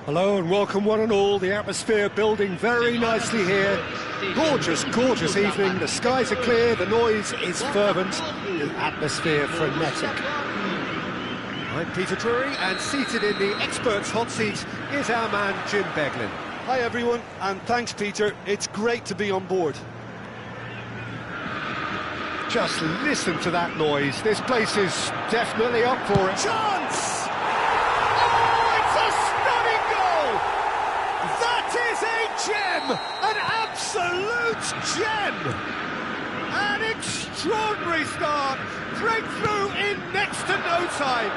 Hello and welcome one and all, the atmosphere building very nicely here. Gorgeous, gorgeous evening, the skies are clear, the noise is fervent, the atmosphere frenetic. I'm Peter Drury and seated in the experts' hot seat is our man Jim Beglin. Hi everyone, and thanks Peter, it's great to be on board. Just listen to that noise, this place is definitely up for it. Chance! Oh, it's a stunning goal! That is a gem! An absolute gem! An extraordinary start! Breakthrough in next to no time!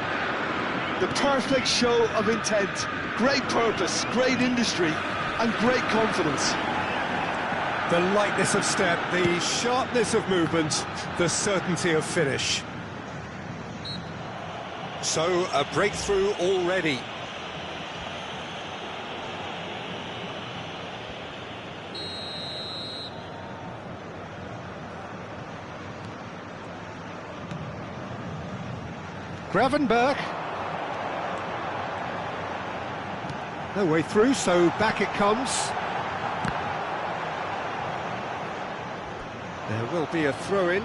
The perfect show of intent, great purpose, great industry, and great confidence. The lightness of step, the sharpness of movement, the certainty of finish. So, a breakthrough already. Gravenberg. No way through, so back it comes. There will be a throw-in.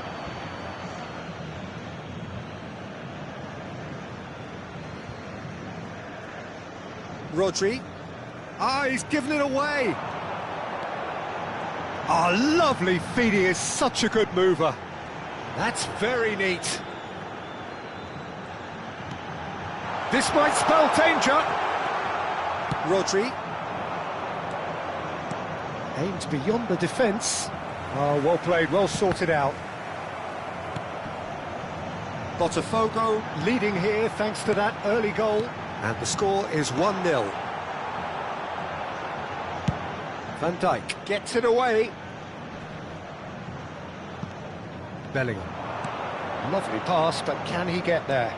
Rodri. Ah, he's given it away. Ah, lovely feed. He is such a good mover. That's very neat. This might spell danger. Rodri. Aimed beyond the defence. Oh, well played, well sorted out. Potw leading here thanks to that early goal. And the score is 1-0. Van Dijk gets it away. Bellingham. Lovely pass, but can he get there?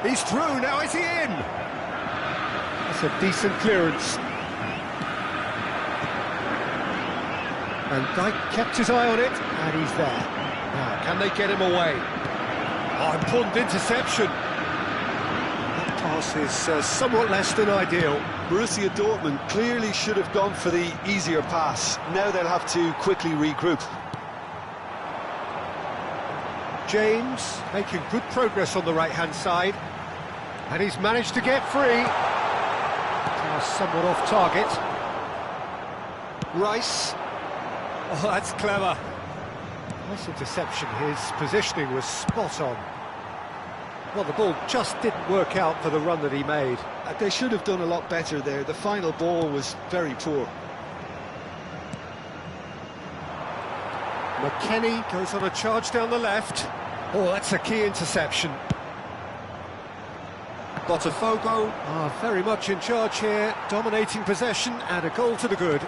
He's through, now is he in? That's a decent clearance. Van Dijk kept his eye on it, and he's there. Now, can they get him away? Oh, important interception. That pass is somewhat less than ideal. Borussia Dortmund clearly should have gone for the easier pass. Now they'll have to quickly regroup. James making good progress on the right-hand side. And he's managed to get free. Somewhat off target. Rice. Oh, that's clever. Nice interception. His positioning was spot on. Well, the ball just didn't work out for the run that he made. They should have done a lot better there. The final ball was very poor. McKennie goes on a charge down the left. Oh, that's a key interception. Potw very much in charge here, dominating possession and a goal to the good.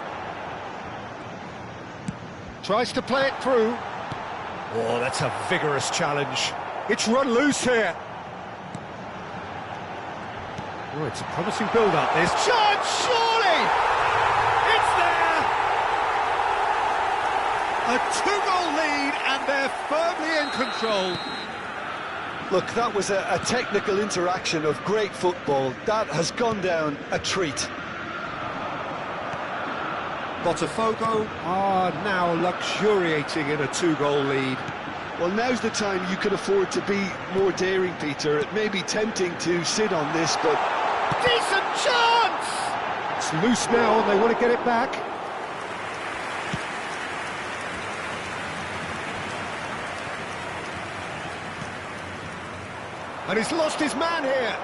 Tries to play it through. Oh, that's a vigorous challenge. It's run loose here. Oh, it's a promising build-up, this. Chance, surely! It's there! A two-goal lead, and they're firmly in control. Look, that was a technical interaction of great football. That has gone down a treat. Potw now luxuriating in a two-goal lead. Well, now's the time you can afford to be more daring, Peter. It may be tempting to sit on this, but... Decent chance! It's loose now and they want to get it back. And he's lost his man here.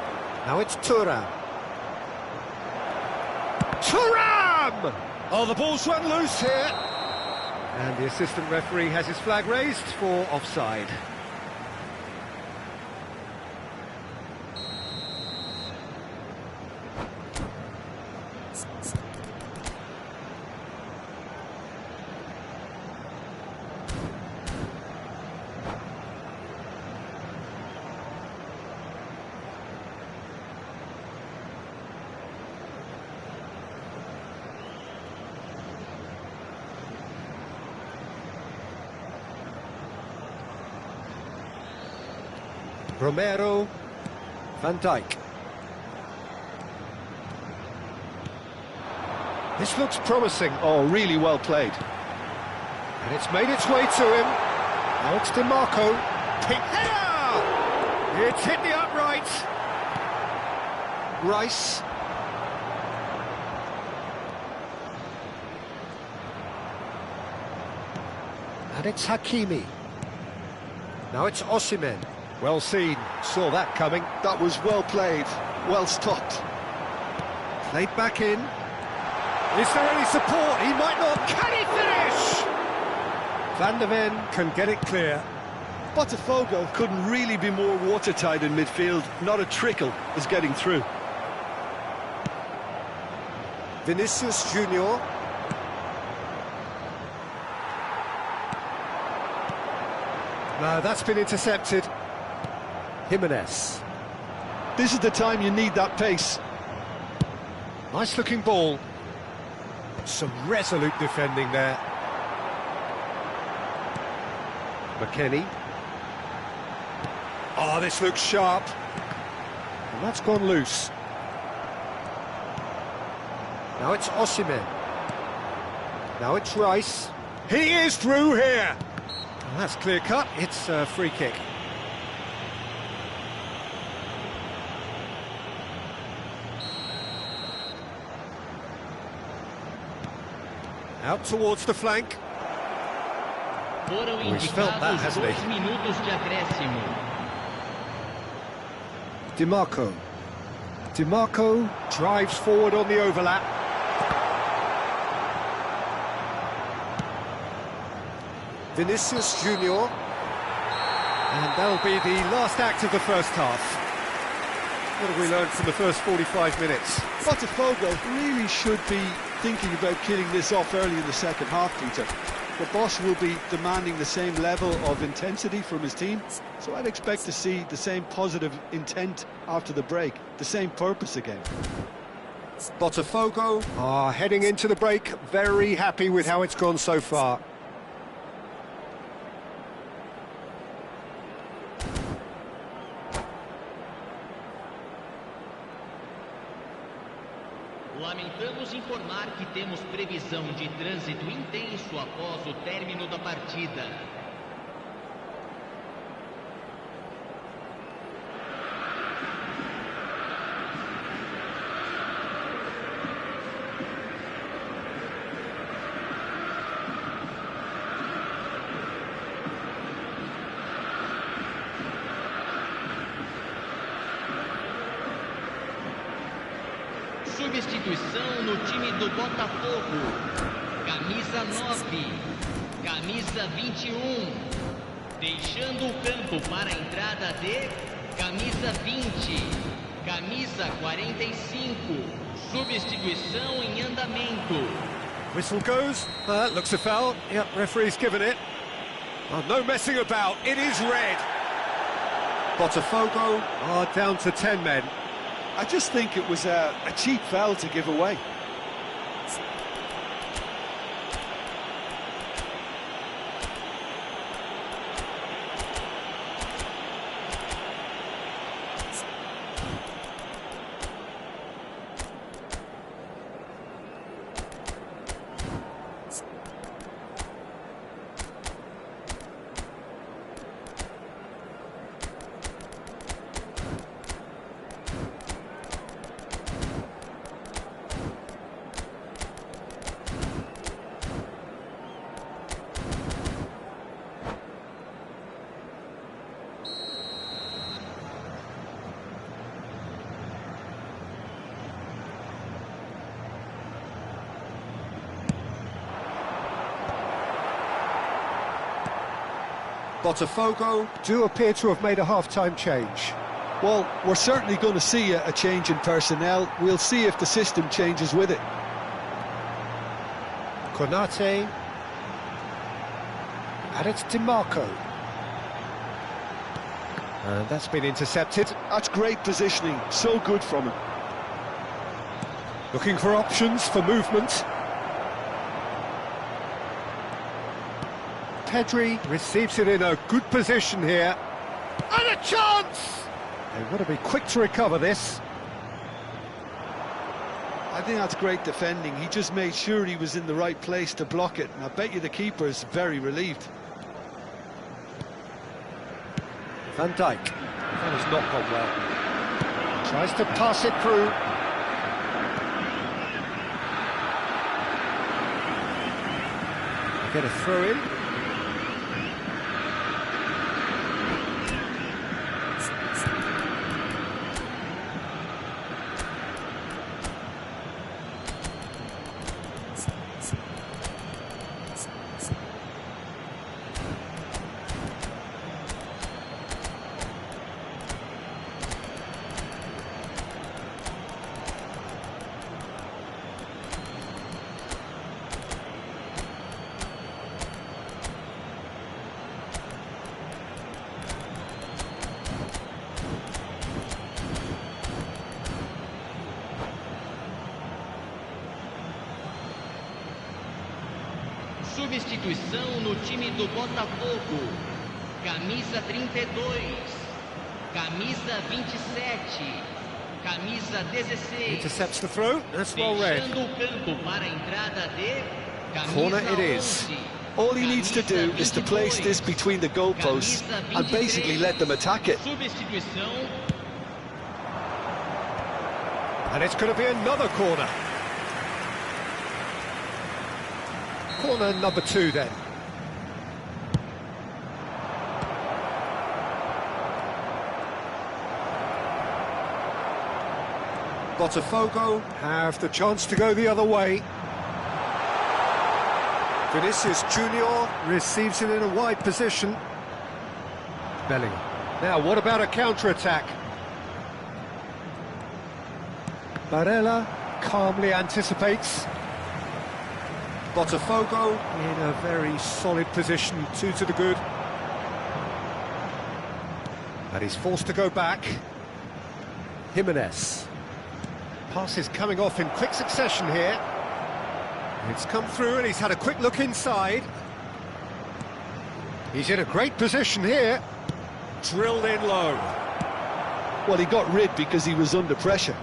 Now it's Thuram. Thuram! Oh, the ball's run loose here. And the assistant referee has his flag raised for offside. Romero, Van Dijk. This looks promising. Oh, really well played. And it's made its way to him. Now it's DeMarco. Header! It's hit the upright. Rice. And it's Hakimi. Now it's Osimhen. Well seen, saw that coming. That was well played, well stopped. Played back in. Is there any support? He might not. Can he finish? Van de Ven can get it clear. Potw couldn't really be more watertight in midfield. Not a trickle is getting through. Vinicius Junior. No, that's been intercepted. Jimenez. This is the time you need that pace. Nice looking ball. Some resolute defending there. McKennie. Oh, this looks sharp. And that's gone loose. Now it's Osimhen. Now it's Rice. He is through here. Well, that's clear cut. It's a free kick. Out towards the flank. Foram He's felt that, indicados hasn't 2 he? minutos de acréscimo. DiMarco. DiMarco drives forward on the overlap. Vinicius Junior. And that'll be the last act of the first half. What have we learned from the first 45 minutes? Potw really should be thinking about killing this off early in the second half, Peter. The boss will be demanding the same level of intensity from his team, so I'd expect to see the same positive intent after the break, the same purpose again. Botafogo are heading into the break, very happy with how it's gone so far. Lamentamos informar que temos previsão de trânsito intenso após o término da partida. Substituição no time do Botafogo. Camisa 9, camisa 21. Deixando o campo para a entrada de camisa 20, camisa 45. Substituição em andamento. Whistle goes. Looks a foul. Yep, referee's given it. Oh, no messing about. It is red. Botafogo are down to 10 men. I just think it was a cheap foul to give away. Botafogo do appear to have made a half-time change. Well, we're certainly going to see a change in personnel. We'll see if the system changes with it. Konate. And it's DiMarco. And that's been intercepted. That's great positioning, so good from him. Looking for options for movement. Pedri receives it in a good position here. And a chance! They've got to be quick to recover this. I think that's great defending. He just made sure he was in the right place to block it. And I bet you the keeper is very relieved. Van Dijk. That has not gone well. Tries to pass it through. Get a throw in. substituição no time do Botafogo. Camisa 32, camisa 27, camisa 16. Intercepts the throw, that's well read. Deixando o campo para a entrada de camisa Corner it is. 11. All he needs to do is to place this between the goalposts and basically let them attack it. Substituição. And it's going to be another corner. Corner number 2 then. Botafogo have the chance to go the other way. Vinicius Junior receives it in a wide position. Bellingham. Now, what about a counter-attack? Barella calmly anticipates. Potw in a very solid position, 2 to the good. And he's forced to go back. Jimenez. Pass is coming off in quick succession here. It's come through and he's had a quick look inside. He's in a great position here. Drilled in low. Well, he got rid because he was under pressure.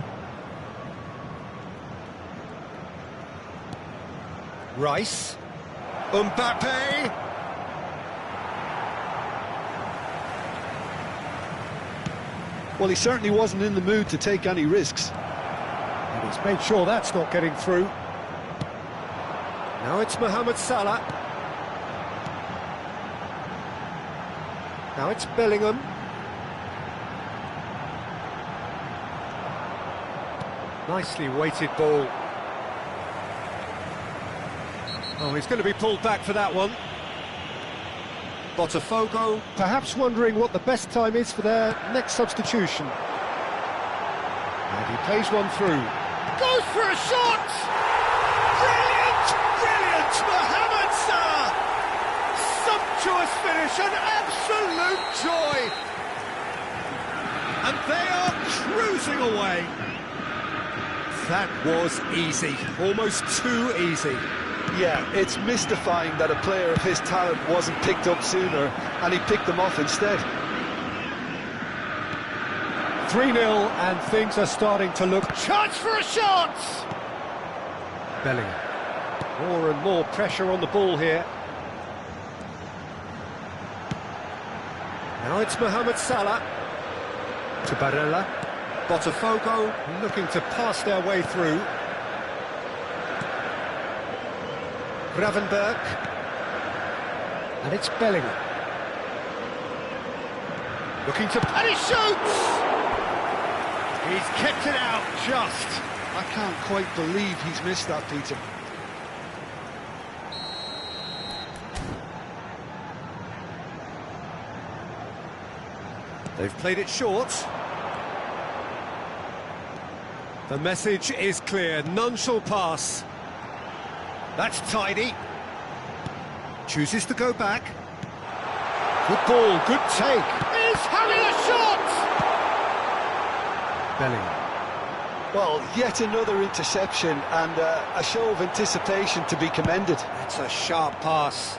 Rice. Mbappe. Well, he certainly wasn't in the mood to take any risks. And he's made sure that's not getting through. Now it's Mohamed Salah. Now it's Bellingham. Nicely weighted ball. Oh, he's going to be pulled back for that one. Botafogo perhaps wondering what the best time is for their next substitution. And he plays one through. Goes for a shot! Brilliant! Brilliant! Mohamed Salah! Sumptuous finish, an absolute joy! And they are cruising away. That was easy, almost too easy. Yeah, it's mystifying that a player of his talent wasn't picked up sooner, and he picked them off instead. 3-0, and things are starting to look... Chance for a shot! Bellingham. More and more pressure on the ball here. Now it's Mohamed Salah. To Barella. Botafogo looking to pass their way through. Gravenberg. And it's Bellingham. Looking to... And he shoots! He's kept it out just. I can't quite believe he's missed that, Peter. They've played it short. The message is clear, none shall pass. That's tidy. Chooses to go back. Good ball, good take. He's having a shot! Bellingham. Well, yet another interception and a show of anticipation to be commended. That's a sharp pass.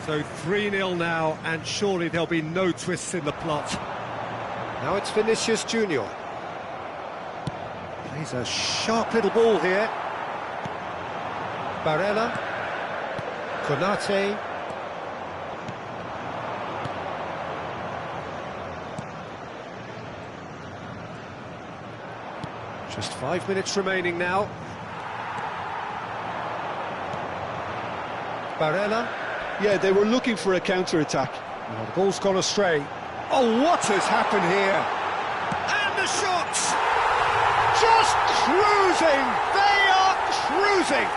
So 3-0 now, and surely there'll be no twists in the plot. Now it's Vinicius Junior. Plays a sharp little ball here. Barella. Konate. Just 5 minutes remaining now. Barella. Yeah, they were looking for a counter-attack. Well, the ball's gone astray. Oh, what has happened here? And the shots! Just cruising! They are cruising!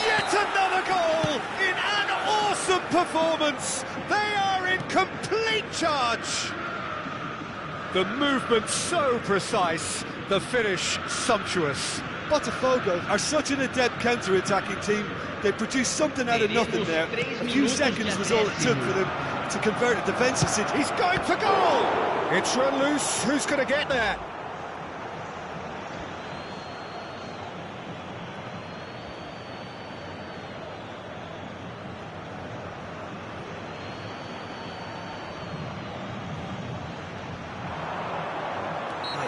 Yet another goal in an awesome performance! They are in complete charge! The movement so precise, the finish sumptuous. Botafogo are such an adept counter-attacking team. They produced something out of nothing there. A few seconds was all it took for them to convert a defensive situation. He's going for goal! It's run loose, who's going to get there?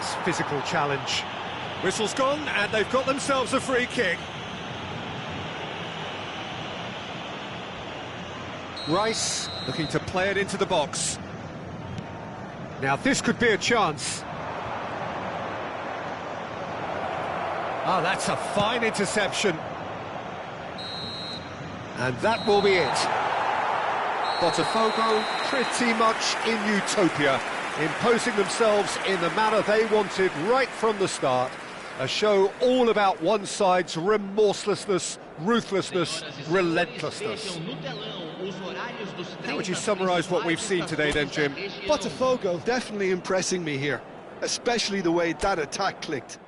Nice physical challenge. Whistle's gone, and they've got themselves a free kick. Rice looking to play it into the box. Now this could be a chance. Ah, that's a fine interception. And that will be it. Potw pretty much in utopia, imposing themselves in the manner they wanted right from the start. A show all about one side's remorselessness, ruthlessness, relentlessness. How would you summarise what we've seen today then, Jim? Potw definitely impressing me here, especially the way that attack clicked.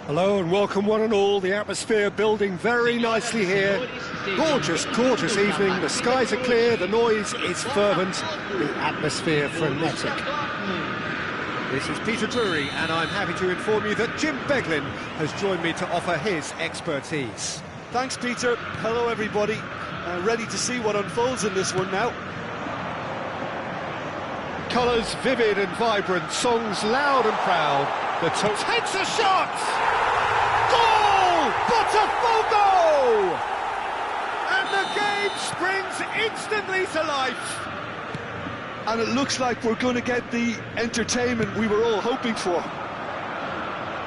Hello and welcome one and all. The atmosphere building very nicely here. Gorgeous, gorgeous evening. The skies are clear, the noise is fervent, the atmosphere frenetic. This is Peter Drury and I'm happy to inform you that Jim Beglin has joined me to offer his expertise. Thanks, Peter. Hello, everybody. Ready to see what unfolds in this one now. Colours vivid and vibrant, songs loud and proud. Takes a shot! Goal! Potw! And the game springs instantly to life. And it looks like we're going to get the entertainment we were all hoping for.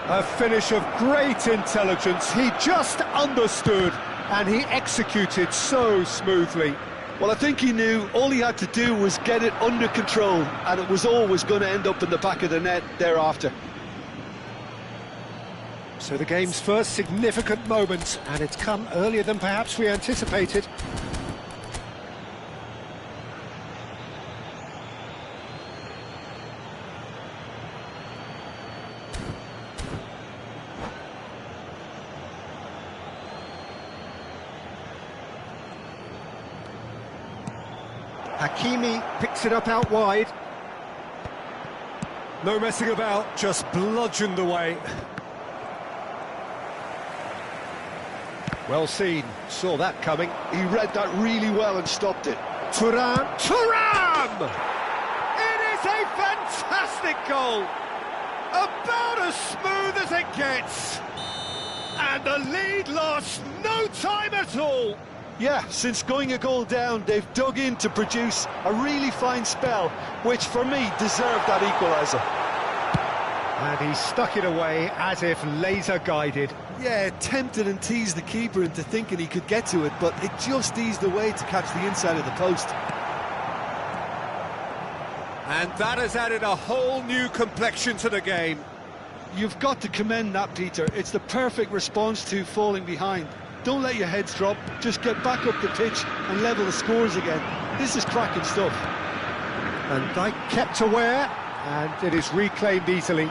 A finish of great intelligence. He just understood and he executed so smoothly. Well, I think he knew all he had to do was get it under control, and it was always going to end up in the back of the net thereafter. So the game's first significant moment, and it's come earlier than perhaps we anticipated. Hakimi picks it up out wide. No messing about, just bludgeoned away. Well seen, saw that coming. He read that really well and stopped it. Thuram! It is a fantastic goal! About as smooth as it gets! And the lead lost no time at all! Yeah, since going a goal down, they've dug in to produce a really fine spell, which for me deserved that equaliser. And he stuck it away as if laser-guided. Yeah, tempted and teased the keeper into thinking he could get to it, but it just eased away to catch the inside of the post. And that has added a whole new complexion to the game. You've got to commend that, Peter. It's the perfect response to falling behind. Don't let your heads drop, just get back up the pitch and level the scores again. This is cracking stuff. And Dijk kept aware, and it is reclaimed easily.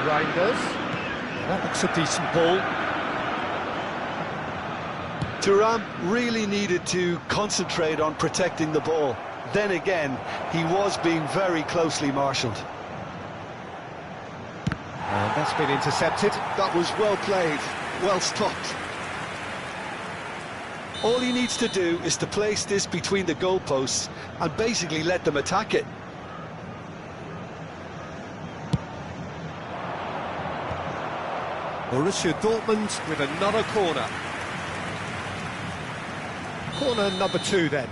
Reinders. That looks a decent ball. Thuram really needed to concentrate on protecting the ball. Then again, he was being very closely marshalled. And that's been intercepted. That was well played, well stopped. All he needs to do is to place this between the goalposts and basically let them attack it. Borussia Dortmund with another corner. Corner number 2 then.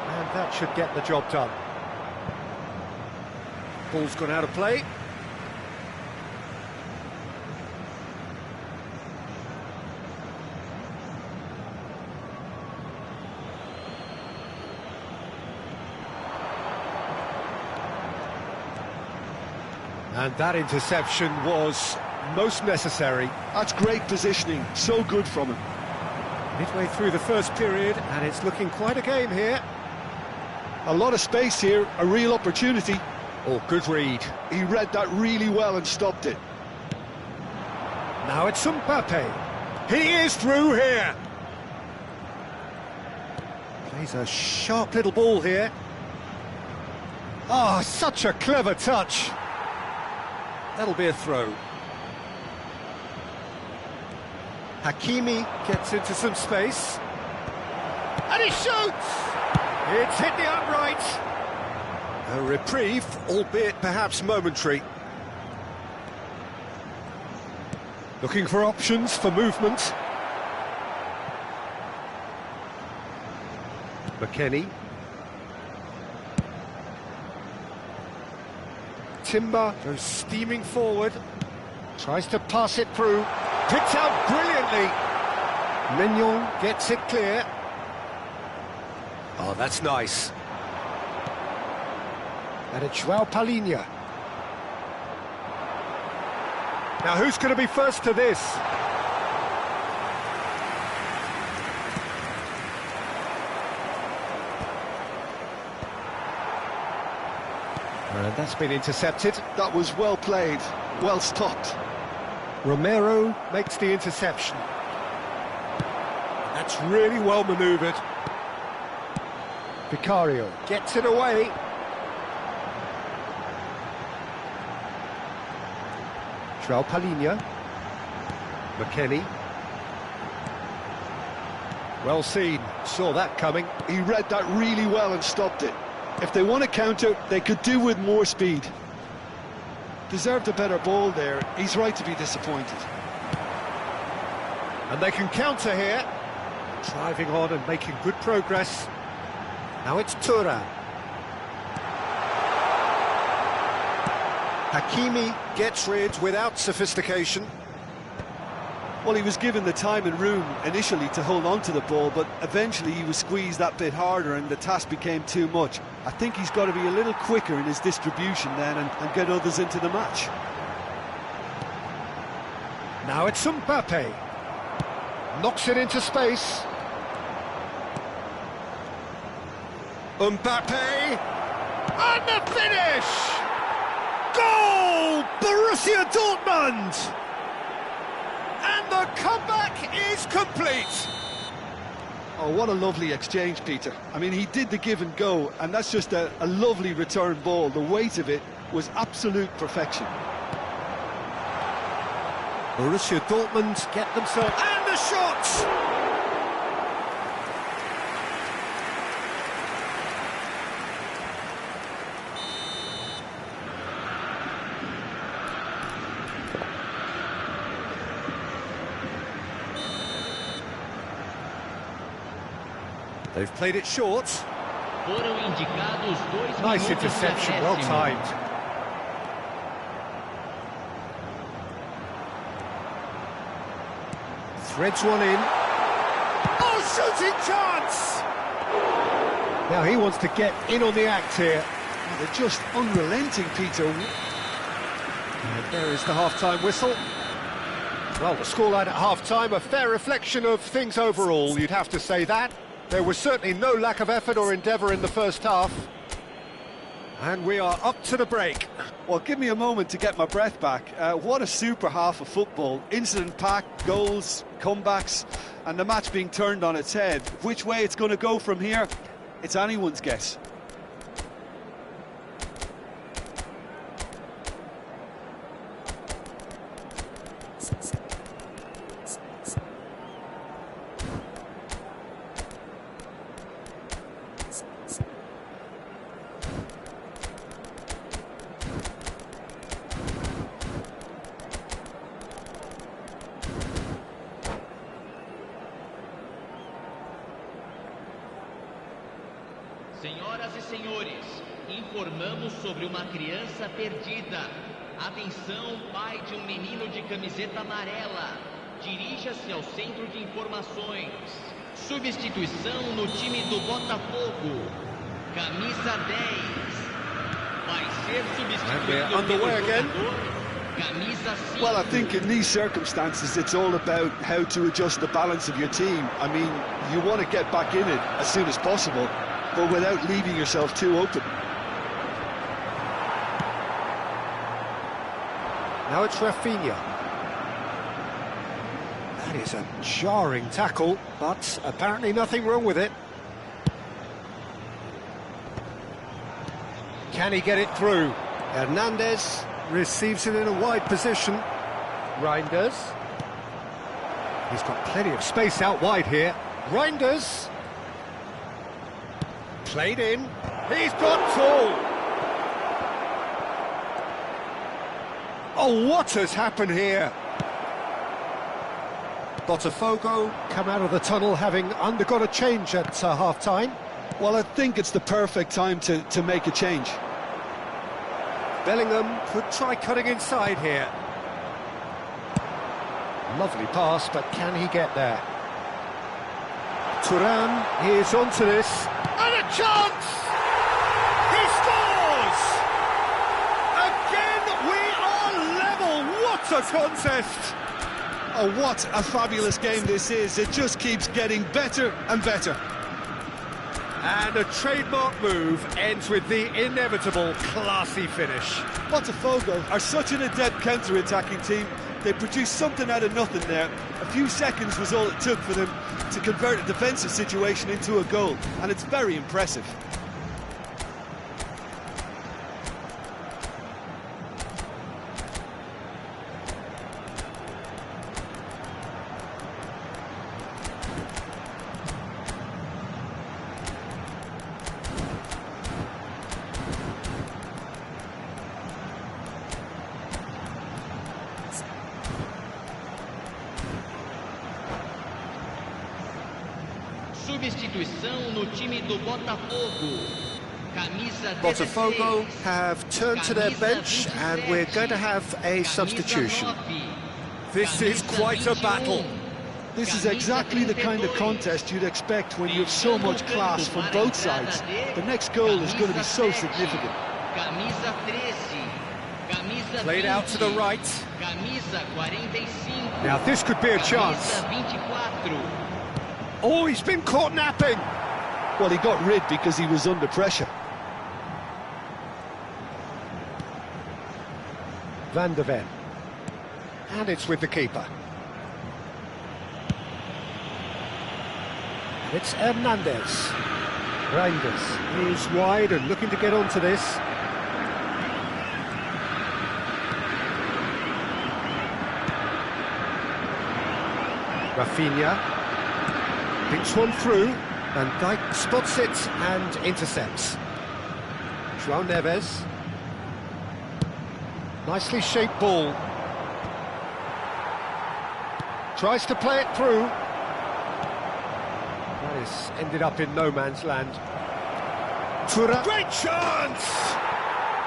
And that should get the job done. Ball's gone out of play. And that interception was most necessary. That's great positioning, so good from him. Midway through the first period, and it's looking quite a game here. A lot of space here, a real opportunity. Oh, good read. He read that really well and stopped it. Now it's Mbappe. He is through here. Plays a sharp little ball here. Oh, such a clever touch. That'll be a throw. Hakimi gets into some space. And he shoots! It's hit the upright. A reprieve, albeit perhaps momentary. Looking for options for movement. McKennie. Timber goes steaming forward. Tries to pass it through. Picked out brilliantly. Mignon gets it clear. Oh, that's nice. And it's João Palhinha. Now, who's going to be first to this? And that's been intercepted. That was well played, well stopped. Romero makes the interception. That's really well manoeuvred. Vicario gets it away. João Palhinha. McKennie. Well seen, saw that coming. He read that really well and stopped it. If they want to counter, they could do with more speed. Deserved a better ball there. He's right to be disappointed. And they can counter here. Driving on and making good progress. Now it's Thuram. Hakimi gets rid without sophistication. Well, he was given the time and room initially to hold on to the ball, but eventually he was squeezed that bit harder and the task became too much. I think he's got to be a little quicker in his distribution then and get others into the match. Now it's Mbappe. Knocks it into space. Mbappe. And the finish! Goal! Borussia Dortmund! And the comeback is complete. Oh, what a lovely exchange, Peter. I mean, he did the give and go, and that's just a lovely return ball. The weight of it was absolute perfection. Borussia Dortmund get themselves... And the shots! They've played it short. Foram indicados 2 Nice minutos de interception, well acréscimo. timed. Threads one in. Oh, shooting chance! Now he wants to get in on the act here. Oh, they're just unrelenting, Peter. And there is the half-time whistle. Well, the scoreline at half-time, a fair reflection of things overall, you'd have to say that. There was certainly no lack of effort or endeavour in the first half. And we are up to the break. Well, give me a moment to get my breath back. What a super half of football. Incident-packed, goals, comebacks, and the match being turned on its head. Which way it's going to go from here, it's anyone's guess. Senhoras e senhores, informamos sobre uma criança perdida. Atenção, pai de um menino de camiseta amarela. Dirija-se ao centro de informações. Substituição no time do Botafogo. Camisa 10. Vai ser substituído underway pelo again. jogador Camisa 5. Well, I think in these circumstances, it's all about how to adjust the balance of your team. I mean, you want to get back in it as soon as possible, but without leaving yourself too open. Now it's Rafinha. That is a jarring tackle, but apparently nothing wrong with it. Can he get it through? Hernandez receives it in a wide position. Reinders. He's got plenty of space out wide here. Reinders. Played in. He's got tall. Oh, what has happened here? Potw come out of the tunnel having undergone a change at half-time. Well, I think it's the perfect time to make a change. Bellingham could try cutting inside here. Lovely pass, but can he get there? Thuram is onto this. And a chance! He scores! Again, we are level. What a contest! Oh, what a fabulous game this is. It just keeps getting better and better. And a trademark move ends with the inevitable classy finish. Potw are such an adept counter-attacking team. They produced something out of nothing there. A few seconds was all it took for them to convert a defensive situation into a goal, and it's very impressive. Substituição no time do Botafogo. Camisa 16. Botafogo have turned to their bench and we're going to have a substitution. This is quite a battle. This is exactly the kind of contest you'd expect when you have so much class from both sides. The next goal is going to be so significant. Camisa 13. Camisa Played out to the right. Camisa 45. Now this could be a chance. Camisa 24. Oh, he's been caught napping. Well, he got rid because he was under pressure. Van der Ven. And it's with the keeper. It's Hernandez. Reinders is wide and looking to get onto this. Rafinha thinks one through, and Dijk spots it and intercepts. João Neves. Nicely shaped ball. Tries to play it through. That is ended up in no man's land. Tura. Great chance!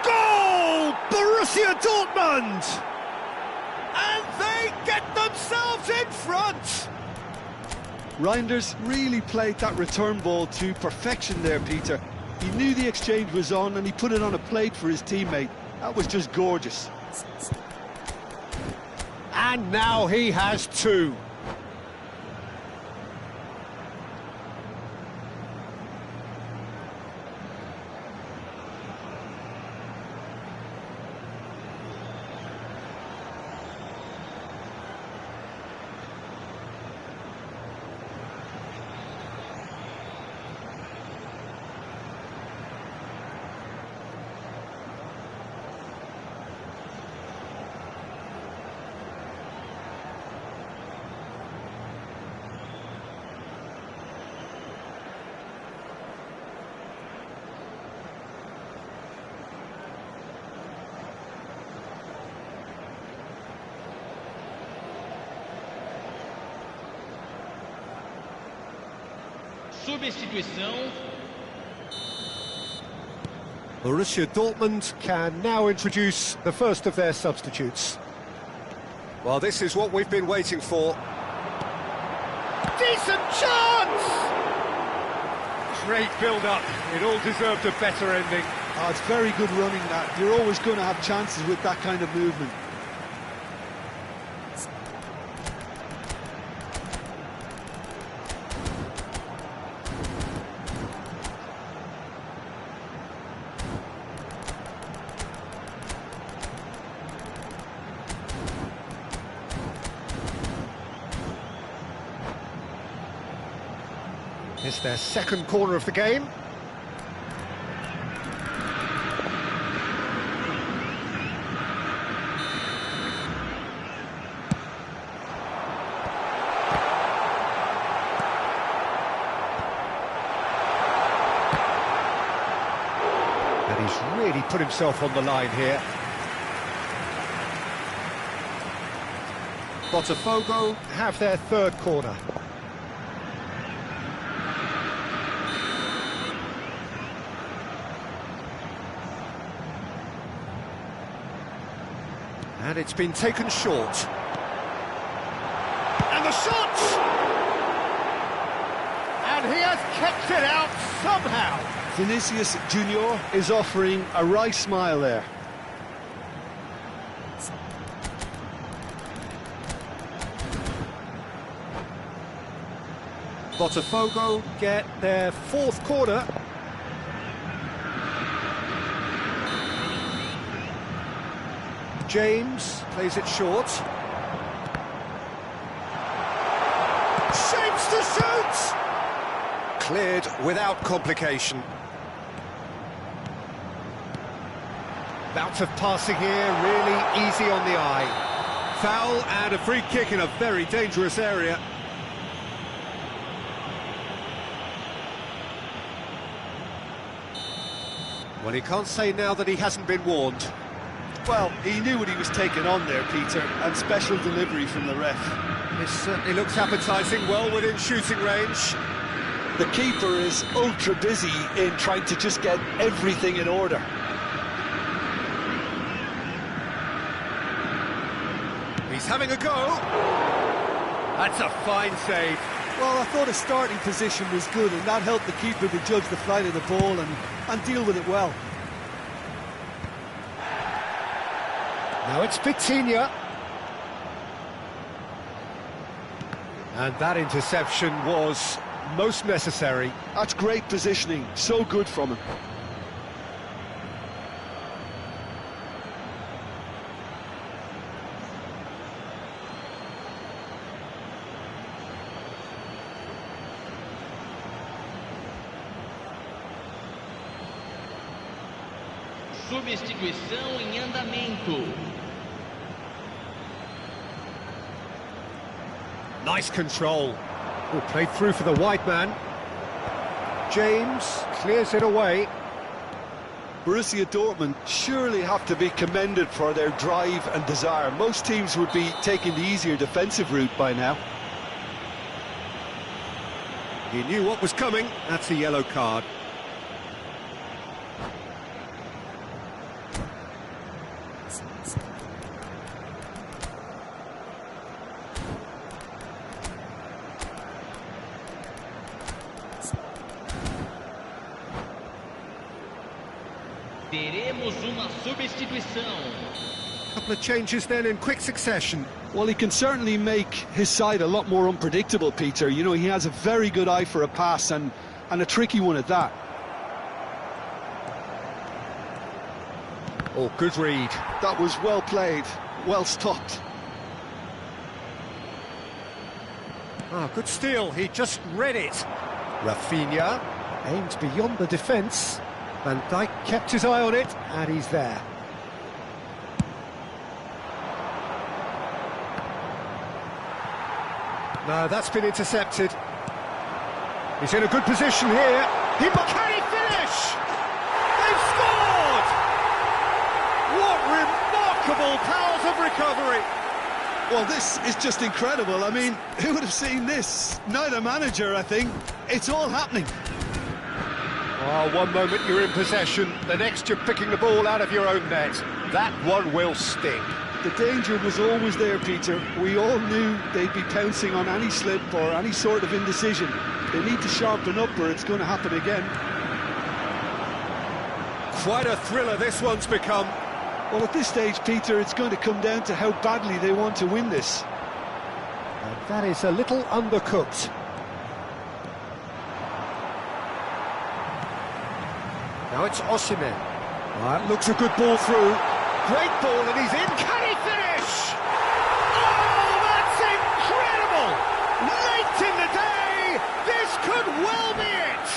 Goal! Borussia Dortmund! And they get themselves in front! Reinders really played that return ball to perfection there, Peter. He knew the exchange was on and he put it on a plate for his teammate. That was just gorgeous. And now he has two. Substituição. Borussia Dortmund can now introduce the first of their substitutes. Well, this is what we've been waiting for. Decent chance! Great build-up. It all deserved a better ending. Oh, it's very good running, that. You're always going to have chances with that kind of movement. It's their second corner of the game. And he's really put himself on the line here. Botafogo have their third corner. And it's been taken short. And the shot! And he has kept it out somehow. Vinicius Junior is offering a wry smile there. Botafogo get their fourth corner. James plays it short. Shapes to shoot! Cleared without complication. Bout of passing here, really easy on the eye. Foul and a free kick in a very dangerous area. Well, he can't say now that he hasn't been warned. Well, he knew what he was taking on there, Peter, and special delivery from the ref. This certainly looks appetising, well within shooting range. The keeper is ultra busy in trying to just get everything in order. He's having a go. That's a fine save. Well, I thought his starting position was good, and that helped the keeper to judge the flight of the ball and deal with it well. Now it's Potw. And that interception was most necessary. That's great positioning, so good from him. Substituição em andamento. Nice control. Oh, played through for the wide man. James clears it away. Borussia Dortmund surely have to be commended for their drive and desire. Most teams would be taking the easier defensive route by now. He knew what was coming. That's a yellow card. Teremos uma substituição. Couple of changes then in quick succession. Well, he can certainly make his side a lot more unpredictable, Peter. You know, he has a very good eye for a pass and a tricky one at that. Oh, good read. That was well played, well stopped. Ah, good steal. He just read it. Rafinha aimed beyond the defence. Van Dijk kept his eye on it, and he's there. No, that's been intercepted. He's in a good position here. Can he finish? They've scored! What remarkable powers of recovery! Well, this is just incredible. I mean, who would have seen this? Neither manager, I think. It's all happening. Oh, one moment you're in possession, the next you're picking the ball out of your own net. That one will sting. The danger was always there, Peter. We all knew they'd be pouncing on any slip or any sort of indecision. They need to sharpen up or it's going to happen again. Quite a thriller this one's become. Well, at this stage, Peter, it's going to come down to how badly they want to win this. And that is a little undercooked. Now it's Osimhen. That looks a good ball through. Great ball, and he's in. Can he finish? Oh, that's incredible! Late in the day, this could well be it!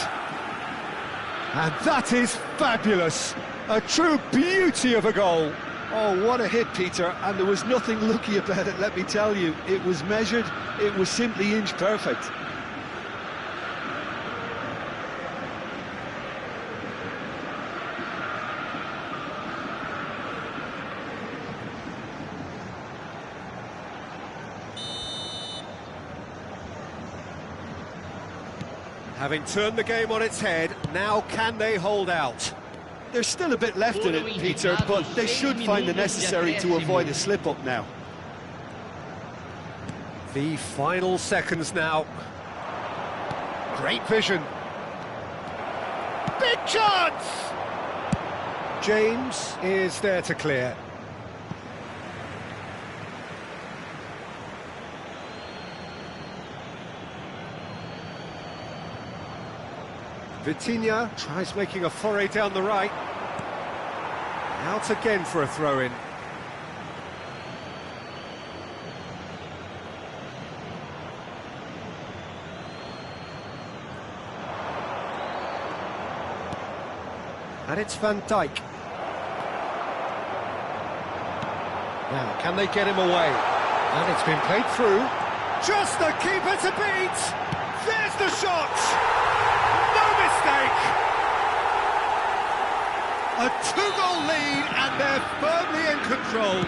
And that is fabulous. A true beauty of a goal. Oh, what a hit, Peter, and there was nothing lucky about it, let me tell you. It was measured, it was simply inch perfect. Having turned the game on its head, now can they hold out? There's still a bit left in it, Peter, but they should find the necessary to avoid a slip-up now. The final seconds now. Great vision. Big chance! James is there to clear. Vitinha tries making a foray down the right. Out again for a throw-in. And it's Van Dijk. Now, can they get him away? And it's been played through. Just the keeper to beat! There's the shot! A two-goal lead, and they're firmly in control.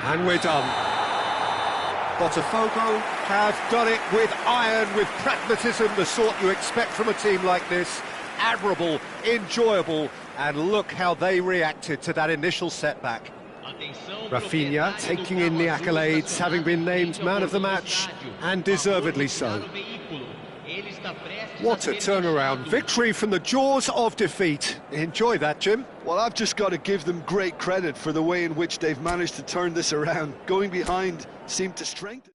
And we're done. Potw have done it with iron, with pragmatism, the sort you expect from a team like this. Admirable, enjoyable, and look how they reacted to that initial setback. Rafinha taking in the accolades, having been named man of the match, and deservedly so. What a turnaround. Victory from the jaws of defeat. Enjoy that, Jim. Well, I've just got to give them great credit for the way in which they've managed to turn this around. Going behind seemed to strengthen.